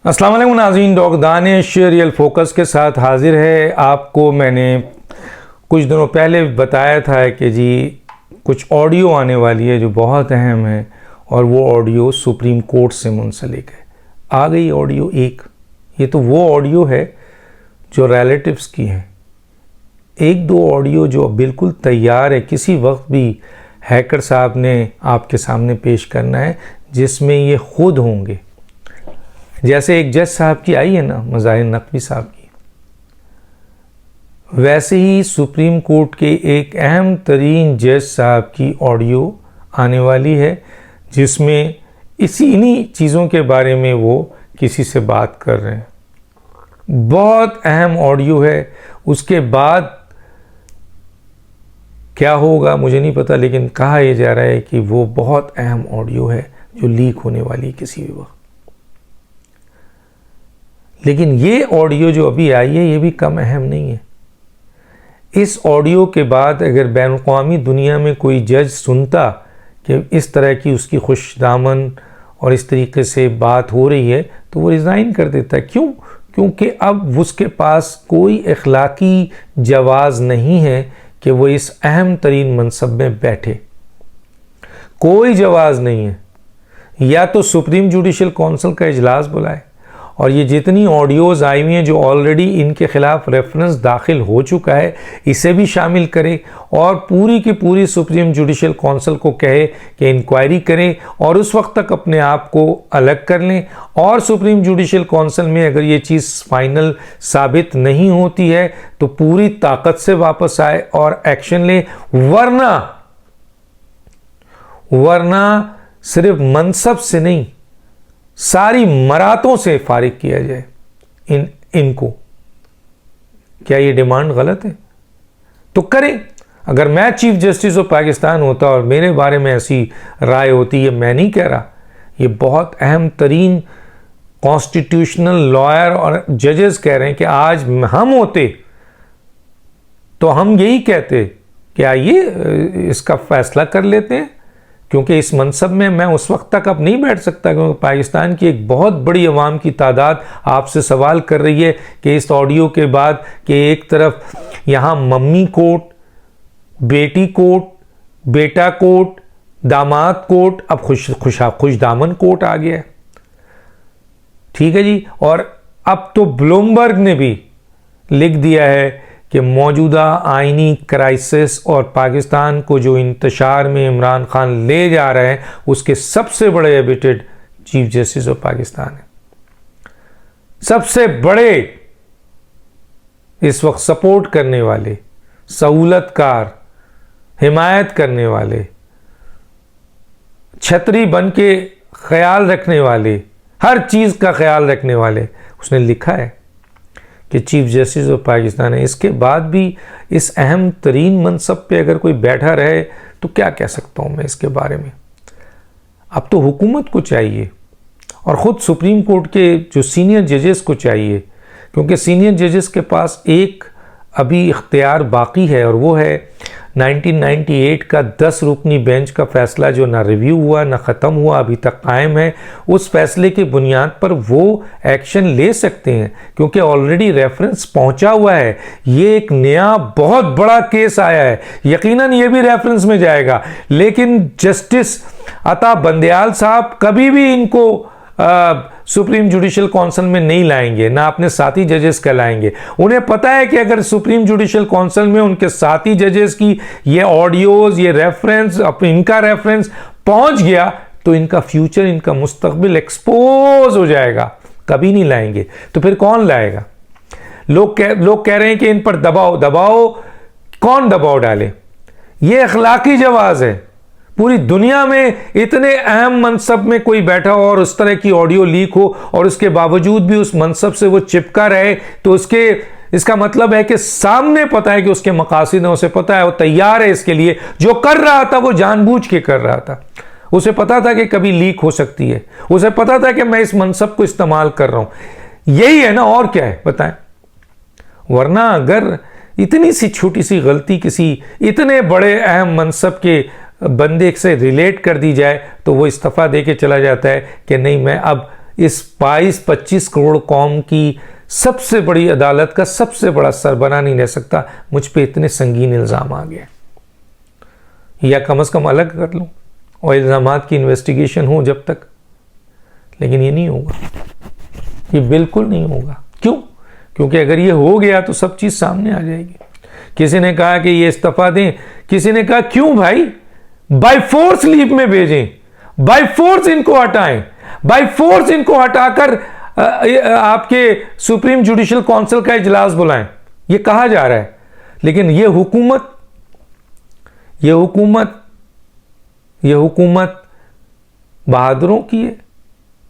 अस्सलाम वालेकुम नाज़रीन, डॉक्टर दानिश रियल फोकस के साथ हाजिर है। आपको मैंने कुछ दिनों पहले बताया था कि जी कुछ ऑडियो आने वाली है जो बहुत अहम है, और वो ऑडियो सुप्रीम कोर्ट से मुंसलिक है। आ गई ऑडियो एक। ये तो वो ऑडियो है जो रिलेटिव्स की है। एक दो ऑडियो जो बिल्कुल तैयार है, किसी वक्त भी हैकर साहब ने आपके सामने पेश करना है, जिसमें ये खुद होंगे। जैसे एक जज साहब की आई है ना, मज़ाहिर नकवी साहब की, वैसे ही सुप्रीम कोर्ट के एक अहम तरीन जज साहब की ऑडियो आने वाली है, जिसमें इन्हीं चीज़ों के बारे में वो किसी से बात कर रहे हैं। बहुत अहम ऑडियो है। उसके बाद क्या होगा मुझे नहीं पता, लेकिन कहा यह जा रहा है कि वो बहुत अहम ऑडियो है जो लीक होने वाली है किसी भी वक्त। लेकिन ये ऑडियो जो अभी आई है, ये भी कम अहम नहीं है। इस ऑडियो के बाद अगर बैनुल-अक़वामी दुनिया में कोई जज सुनता कि इस तरह की उसकी खुशदामन और इस तरीके से बात हो रही है, तो वो रिज़ाइन कर देता। क्यों? क्योंकि अब उसके पास कोई अखलाकी जवाज़ नहीं है कि वो इस अहम तरीन मनसब में बैठे। कोई जवाज़ नहीं है। या तो सुप्रीम जुडिशल काउंसिल का इजलास बुलाए, और ये जितनी ऑडियोज़ आई हुई हैं जो ऑलरेडी इनके ख़िलाफ़ रेफरेंस दाखिल हो चुका है, इसे भी शामिल करे, और पूरी की पूरी सुप्रीम जुडिशल काउंसिल को कहे कि इंक्वायरी करें, और उस वक्त तक अपने आप को अलग कर लें। और सुप्रीम जुडिशल काउंसिल में अगर ये चीज़ फाइनल साबित नहीं होती है तो पूरी ताकत से वापस आए और एक्शन लें, वरना सिर्फ मनसब से नहीं, सारी मरातों से फारिग किया जाए इनको। क्या ये डिमांड गलत है? तो करें। अगर मैं चीफ जस्टिस ऑफ पाकिस्तान होता और मेरे बारे में ऐसी राय होती, ये मैं नहीं कह रहा, ये बहुत अहम तरीन कॉन्स्टिट्यूशनल लॉयर और जजेस कह रहे हैं कि आज हम होते तो हम यही कहते कि आइए इसका फैसला कर लेते हैं, क्योंकि इस मनसब में मैं उस वक्त तक अब नहीं बैठ सकता, क्योंकि पाकिस्तान की एक बहुत बड़ी अवाम की तादाद आपसे सवाल कर रही है कि इस ऑडियो के बाद कि एक तरफ यहाँ मम्मी कोर्ट, बेटी कोर्ट, बेटा कोर्ट, दामाद कोर्ट, अब खुशदामन कोर्ट आ गया है। ठीक है जी। और अब तो ब्लूमबर्ग ने भी लिख दिया है कि मौजूदा आइनी क्राइसिस और पाकिस्तान को जो इंतशार में इमरान खान ले जा रहे हैं, उसके सबसे बड़े एबिटेड चीफ जस्टिस ऑफ पाकिस्तान है। सबसे बड़े इस वक्त सपोर्ट करने वाले, सहूलतकार, हिमायत करने वाले, छतरी बन के ख्याल रखने वाले, हर चीज़ का ख्याल रखने वाले, उसने लिखा है कि चीफ जस्टिस ऑफ पाकिस्तान है। इसके बाद भी इस अहम तरीन मनसब पे अगर कोई बैठा रहे तो क्या कह सकता हूँ मैं इसके बारे में। अब तो हुकूमत को चाहिए, और ख़ुद सुप्रीम कोर्ट के जो सीनियर जजेस को चाहिए, क्योंकि सीनियर जजेस के पास एक अभी इख्तियार बाकी है, और वो है 1998 का 10 रुकनी बेंच का फ़ैसला जो ना रिव्यू हुआ ना ख़त्म हुआ, अभी तक कायम है। उस फैसले की बुनियाद पर वो एक्शन ले सकते हैं, क्योंकि ऑलरेडी रेफरेंस पहुंचा हुआ है। ये एक नया बहुत बड़ा केस आया है, यकीनन ये भी रेफरेंस में जाएगा, लेकिन जस्टिस अता बंदयाल साहब कभी भी इनको सुप्रीम जुडिशल काउंसिल में नहीं लाएंगे, ना अपने साथी जजेस का लाएंगे। उन्हें पता है कि अगर सुप्रीम जुडिशल काउंसिल में उनके साथी जजेस की ये ऑडियोज, ये रेफरेंस, इनका रेफरेंस पहुंच गया तो इनका फ्यूचर, इनका मुस्तकबिल एक्सपोज हो जाएगा। कभी नहीं लाएंगे, तो फिर कौन लाएगा? लोग कह रहे हैं कि इन पर दबाओ। कौन दबाव डाले? ये अखलाकी जवाज़ है। पूरी दुनिया में इतने अहम मनसब में कोई बैठा हो और उस तरह की ऑडियो लीक हो, और उसके बावजूद भी उस मनसब से वो चिपका रहे, तो इसका मतलब है कि सामने पता है कि उसके मकासद हैं, उसे पता है, वो तैयार है इसके लिए। जो कर रहा था वो जानबूझ के कर रहा था। उसे पता था कि कभी लीक हो सकती है, उसे पता था कि मैं इस मनसब को इस्तेमाल कर रहा हूं। यही है ना, और क्या है बताएं। वरना अगर इतनी सी छोटी सी गलती किसी इतने बड़े अहम मनसब के बंदे से रिलेट कर दी जाए तो वो इस्तीफ़ा दे के चला जाता है कि नहीं, मैं अब इस 22-25 करोड़ कौम की सबसे बड़ी अदालत का सबसे बड़ा सरबराह नहीं रह सकता, मुझ पे इतने संगीन इल्ज़ाम आ गए, या कम से कम अलग कर लूं और इल्ज़ामात की इन्वेस्टिगेशन हो जब तक। लेकिन ये नहीं होगा, ये बिल्कुल नहीं होगा। क्यों? क्योंकि अगर ये हो गया तो सब चीज़ सामने आ जाएगी। किसी ने कहा कि ये इस्तीफा दें, किसी ने कहा क्यों भाई, बाय फोर्स लीव में भेजें, बाय फोर्स इनको हटाएं, बाय फोर्स इनको हटाकर आपके सुप्रीम जुडिशियल काउंसिल का इजलास बुलाएं, ये कहा जा रहा है। लेकिन ये हुकूमत बहादुरों की है,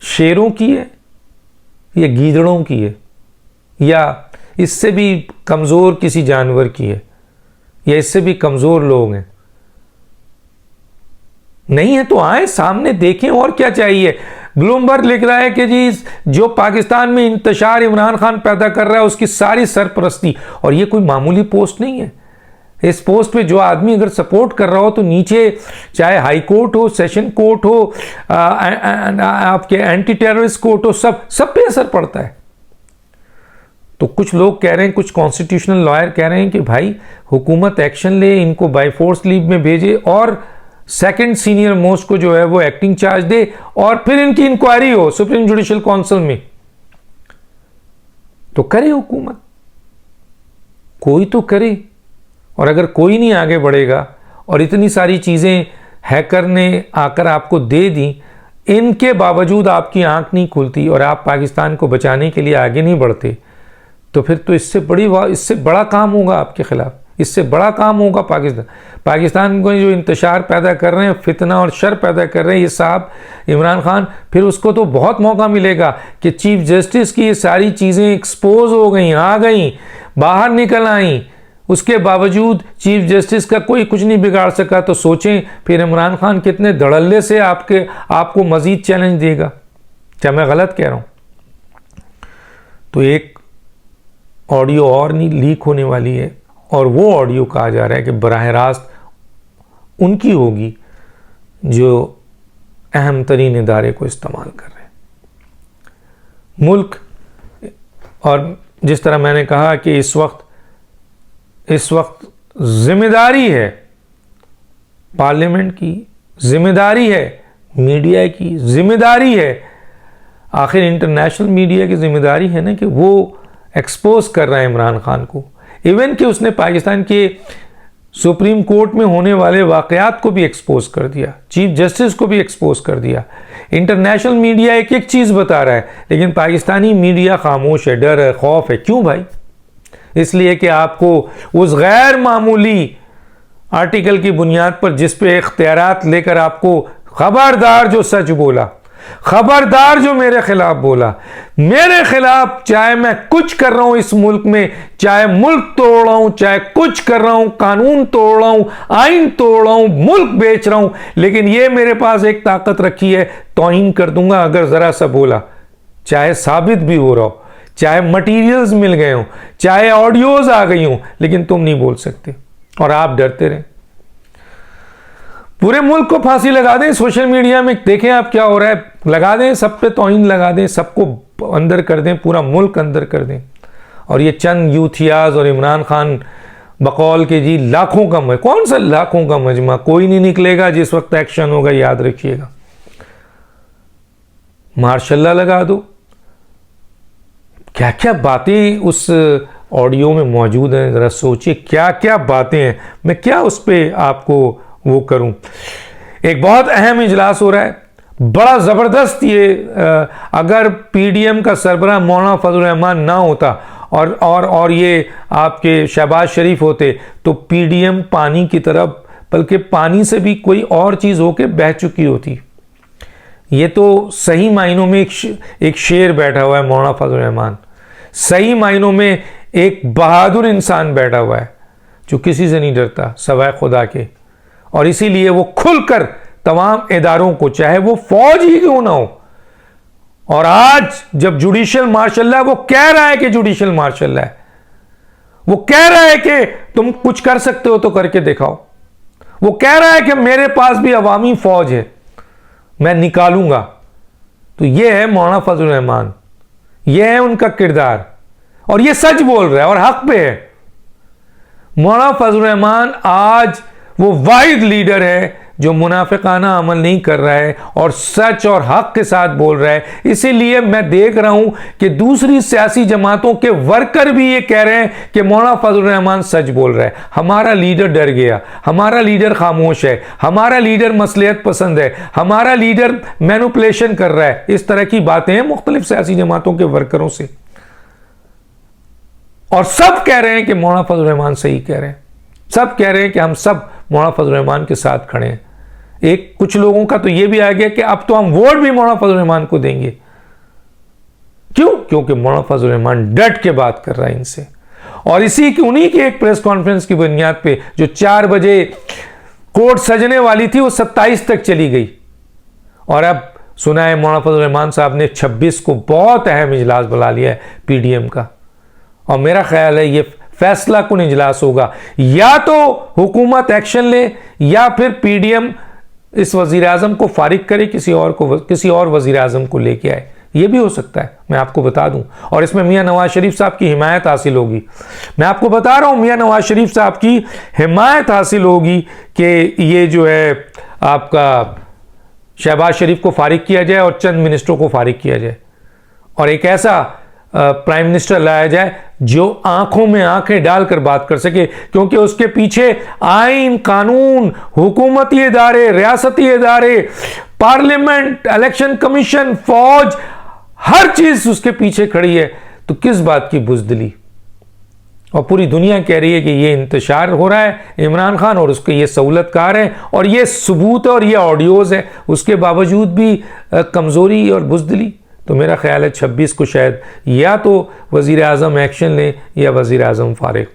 शेरों की है, या गीदड़ों की है, या इससे भी कमजोर किसी जानवर की है, या इससे भी कमजोर लोग हैं? नहीं है तो आए सामने देखें, और क्या चाहिए। ब्लूमबर्ग लिख रहा है कि जी जो पाकिस्तान में इंतशार इमरान खान पैदा कर रहा है उसकी सारी सरपरस्ती, और ये कोई मामूली पोस्ट नहीं है। इस पोस्ट पे जो आदमी अगर सपोर्ट कर रहा हो तो नीचे चाहे हाई कोर्ट हो, सेशन कोर्ट हो, आपके एंटी टेररिस्ट कोर्ट हो, सब पे असर पड़ता है। तो कुछ लोग कह रहे हैं, कुछ कॉन्स्टिट्यूशनल लॉयर कह रहे हैं कि भाई हुकूमत एक्शन ले, इनको बाय फोर्स लीव में भेजे और सेकंड सीनियर मोस्ट को जो है वो एक्टिंग चार्ज दे, और फिर इनकी इंक्वायरी हो सुप्रीम जुडिशियल काउंसिल में। तो करे हुकूमत, कोई तो करे। और अगर कोई नहीं आगे बढ़ेगा और इतनी सारी चीजें हैकर ने आकर आपको दे दी, इनके बावजूद आपकी आंख नहीं खुलती और आप पाकिस्तान को बचाने के लिए आगे नहीं बढ़ते, तो फिर तो इससे बड़ा काम होगा आपके खिलाफ, इससे बड़ा काम होगा पाकिस्तान को जो इंतशार पैदा कर रहे हैं, फितना और शर पैदा कर रहे हैं ये साहब इमरान खान, फिर उसको तो बहुत मौका मिलेगा कि चीफ जस्टिस की ये सारी चीज़ें एक्सपोज हो गई, आ गई, बाहर निकल आई, उसके बावजूद चीफ जस्टिस का कोई कुछ नहीं बिगाड़ सका। तो सोचें फिर इमरान खान कितने धड़ल्ले से आपको मजीद चैलेंज देगा। क्या मैं गलत कह रहा हूँ? तो एक ऑडियो और नहीं लीक होने वाली है, और वो ऑडियो कहा जा रहा है कि बराह रास्त उनकी होगी जो अहम तरीन इदारे को इस्तेमाल कर रहे हैं मुल्क। और जिस तरह मैंने कहा कि इस वक्त जिम्मेदारी है पार्लियामेंट की, जिम्मेदारी है मीडिया की, जिम्मेदारी है आखिर इंटरनेशनल मीडिया की जिम्मेदारी है ना कि वो एक्सपोज कर रहा है इमरान खान को। इवन कि उसने पाकिस्तान के सुप्रीम कोर्ट में होने वाले वाकयात को भी एक्सपोज कर दिया, चीफ जस्टिस को भी एक्सपोज कर दिया। इंटरनेशनल मीडिया एक एक चीज़ बता रहा है, लेकिन पाकिस्तानी मीडिया खामोश है, डर है, खौफ है। क्यों भाई? इसलिए कि आपको उस गैर मामूली आर्टिकल की बुनियाद पर जिस पे इख्तियारात लेकर आपको खबरदार जो सच बोला, खबरदार जो मेरे खिलाफ बोला, मेरे खिलाफ चाहे मैं कुछ कर रहा हूं इस मुल्क में, चाहे मुल्क तोड़ रहा हूं, चाहे कुछ कर रहा हूं, कानून तोड़ रहा हूं, आइन तोड़ रहा हूं, मुल्क बेच रहा हूं, लेकिन ये मेरे पास एक ताकत रखी है, तौहीन कर दूंगा अगर जरा सा बोला, चाहे साबित भी हो रहा हो, चाहे मटीरियल्स मिल गए हों, चाहे ऑडियोज आ गई हों, लेकिन तुम नहीं बोल सकते और आप डरते रहे। पूरे मुल्क को फांसी लगा दें, सोशल मीडिया में देखें आप क्या हो रहा है, लगा दें, सब पे तौहीन लगा दें, सबको अंदर कर दें, पूरा मुल्क अंदर कर दें। और ये चंद यूथियाज और इमरान खान बकौल के जी लाखों का कौन सा लाखों का मजमा, कोई नहीं निकलेगा जिस वक्त एक्शन होगा, याद रखिएगा। मार्शल्लाह लगा दो। क्या क्या बातें उस ऑडियो में मौजूद हैं, जरा सोचिए क्या क्या बातें हैं। मैं क्या उस पर आपको वो करूं। एक बहुत अहम इजलास हो रहा है, बड़ा ज़बरदस्त। ये अगर पीडीएम का सरबराह मौलाना फजल रहमान ना होता और ये आपके शहबाज शरीफ होते तो पीडीएम पानी की तरफ, बल्कि पानी से भी कोई और चीज़ होके बह चुकी होती। ये तो सही मायनों में एक शेर बैठा हुआ है मौलाना फजल रहमान, सही मायनों में एक बहादुर इंसान बैठा हुआ है जो किसी से नहीं डरता सवाए खुदा के। और इसीलिए वो खुलकर तमाम इदारों को, चाहे वो फौज ही क्यों ना हो, और आज जब जुडिशियल मार्शल है, वो कह रहा है कि जुडिशियल मार्शल है, वो कह रहा है कि तुम कुछ कर सकते हो तो करके दिखाओ, वो कह रहा है कि मेरे पास भी अवामी फौज है, मैं निकालूंगा। तो ये है मौलाना फजल रहमान, ये है उनका किरदार, और ये सच बोल रहा है और हक पे है। मौलाना फजल रहमान आज वो वाहिद लीडर है जो मुनाफिकाना अमल नहीं कर रहा है और सच और हक के साथ बोल रहा है। इसीलिए मैं देख रहा हूं कि दूसरी सियासी जमातों के वर्कर भी ये कह रहे हैं कि मौलाना फजल रहमान सच बोल रहा है, हमारा लीडर डर गया, हमारा लीडर खामोश है, हमारा लीडर मसलियत पसंद है, हमारा लीडर मैनिपुलेशन कर रहा है। इस तरह की बातें हैं मुख्तलिफ सियासी जमातों के वर्करों से, और सब कह रहे हैं कि मौलाना फजल रहमान सही कह रहे हैं। सब कह रहे हैं कि हम सब मौलाना फजल रहमान के साथ खड़े हैं। एक कुछ लोगों का तो यह भी आ गया कि अब तो हम वोट भी मौलाना फजल रहमान को देंगे। क्यों? क्योंकि मौलाना फजल रहमान डट के बात कर रहा है इनसे, और उन्हीं की एक प्रेस कॉन्फ्रेंस की बुनियाद पे जो 4 बजे कोर्ट सजने वाली थी वो 27 तक चली गई, और अब सुना है मौलाना फजल रहमान साहब ने 26 को बहुत अहम इजलास बुला लिया है पीडीएम का, और मेरा ख्याल है ये फैसला कुन इजलास होगा। या तो हुकूमत एक्शन ले या फिर पीडीएम इस वजीर आजम को फारिग करे, किसी और वजीर आजम को लेके आए, ये भी हो सकता है, मैं आपको बता दूं। और इसमें मियां नवाज शरीफ साहब की हिमायत हासिल होगी। मैं आपको बता रहा हूं मियां नवाज शरीफ साहब की हिमायत हासिल होगी कि ये जो है आपका शहबाज शरीफ को फारिग किया जाए और चंद मिनिस्टरों को फारिग किया जाए, और एक ऐसा प्राइम मिनिस्टर लाया जाए जो आंखों में आंखें डालकर बात कर सके, क्योंकि उसके पीछे आइन, कानून, हुकूमती इदारे, रियासती इदारे, पार्लियामेंट, इलेक्शन कमीशन, फौज, हर चीज उसके पीछे खड़ी है। तो किस बात की बुज़दिली? और पूरी दुनिया कह रही है कि ये इंतशार हो रहा है इमरान खान और उसके ये सहूलतकार हैं, और ये सबूत है और ये ऑडियोज है, उसके बावजूद भी कमजोरी और बुज़दिली। तो मेरा ख्याल है 26 को शायद या तो वज़ीर आज़म एक्शन ले या वज़ीर आज़म फारिग।